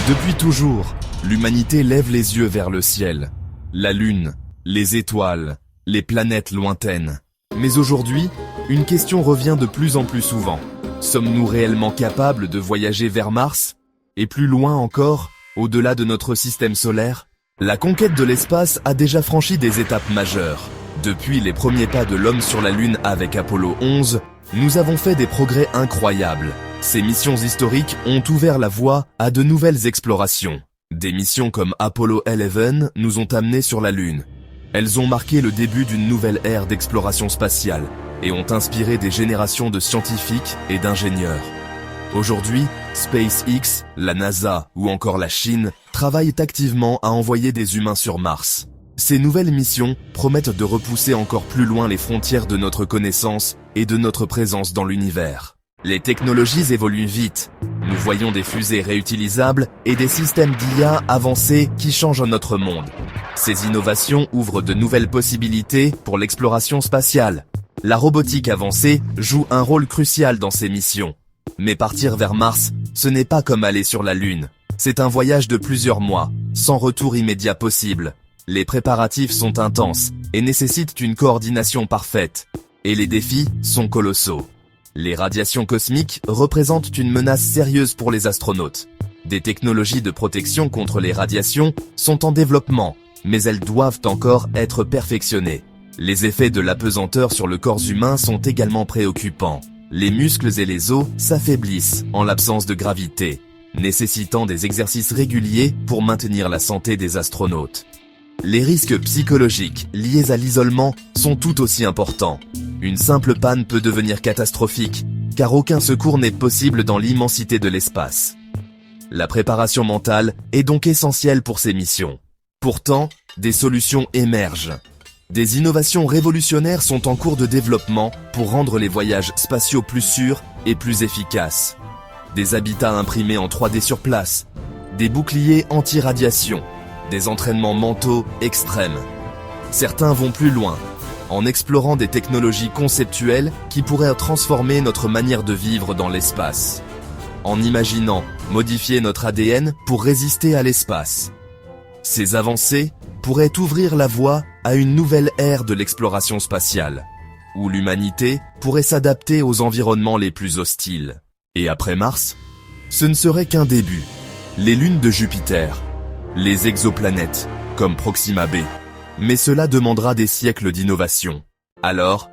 Depuis toujours, l'humanité lève les yeux vers le ciel. La lune, les étoiles, les planètes lointaines. Mais aujourd'hui, une question revient de plus en plus souvent. Sommes-nous réellement capables de voyager vers Mars? Et plus loin encore, au-delà de notre système solaire? La conquête de l'espace a déjà franchi des étapes majeures. Depuis les premiers pas de l'homme sur la Lune avec Apollo 11, nous avons fait des progrès incroyables. Ces missions historiques ont ouvert la voie à de nouvelles explorations. Des missions comme Apollo 11 nous ont amenés sur la Lune. Elles ont marqué le début d'une nouvelle ère d'exploration spatiale et ont inspiré des générations de scientifiques et d'ingénieurs. Aujourd'hui, SpaceX, la NASA ou encore la Chine travaillent activement à envoyer des humains sur Mars. Ces nouvelles missions promettent de repousser encore plus loin les frontières de notre connaissance et de notre présence dans l'univers. Les technologies évoluent vite. Nous voyons des fusées réutilisables et des systèmes d'IA avancés qui changent notre monde. Ces innovations ouvrent de nouvelles possibilités pour l'exploration spatiale. La robotique avancée joue un rôle crucial dans ces missions. Mais partir vers Mars, ce n'est pas comme aller sur la Lune. C'est un voyage de plusieurs mois, sans retour immédiat possible. Les préparatifs sont intenses et nécessitent une coordination parfaite. Et les défis sont colossaux. Les radiations cosmiques représentent une menace sérieuse pour les astronautes. Des technologies de protection contre les radiations sont en développement, mais elles doivent encore être perfectionnées. Les effets de l'apesanteur sur le corps humain sont également préoccupants. Les muscles et les os s'affaiblissent en l'absence de gravité, nécessitant des exercices réguliers pour maintenir la santé des astronautes. Les risques psychologiques liés à l'isolement sont tout aussi importants. Une simple panne peut devenir catastrophique, car aucun secours n'est possible dans l'immensité de l'espace. La préparation mentale est donc essentielle pour ces missions. Pourtant, des solutions émergent. Des innovations révolutionnaires sont en cours de développement pour rendre les voyages spatiaux plus sûrs et plus efficaces. Des habitats imprimés en 3D sur place, des boucliers anti-radiation, des entraînements mentaux extrêmes. Certains vont plus loin, en explorant des technologies conceptuelles qui pourraient transformer notre manière de vivre dans l'espace. En imaginant modifier notre ADN pour résister à l'espace. Ces avancées pourraient ouvrir la voie à une nouvelle ère de l'exploration spatiale, où l'humanité pourrait s'adapter aux environnements les plus hostiles. Et après Mars, ce ne serait qu'un début. Les lunes de Jupiter, les exoplanètes, comme Proxima b. Mais cela demandera des siècles d'innovation. Alors,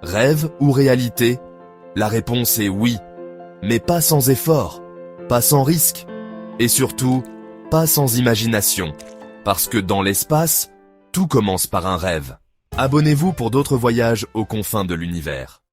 rêve ou réalité? La réponse est oui, mais pas sans effort, pas sans risque, et surtout, pas sans imagination. Parce que dans l'espace, tout commence par un rêve. Abonnez-vous pour d'autres voyages aux confins de l'univers.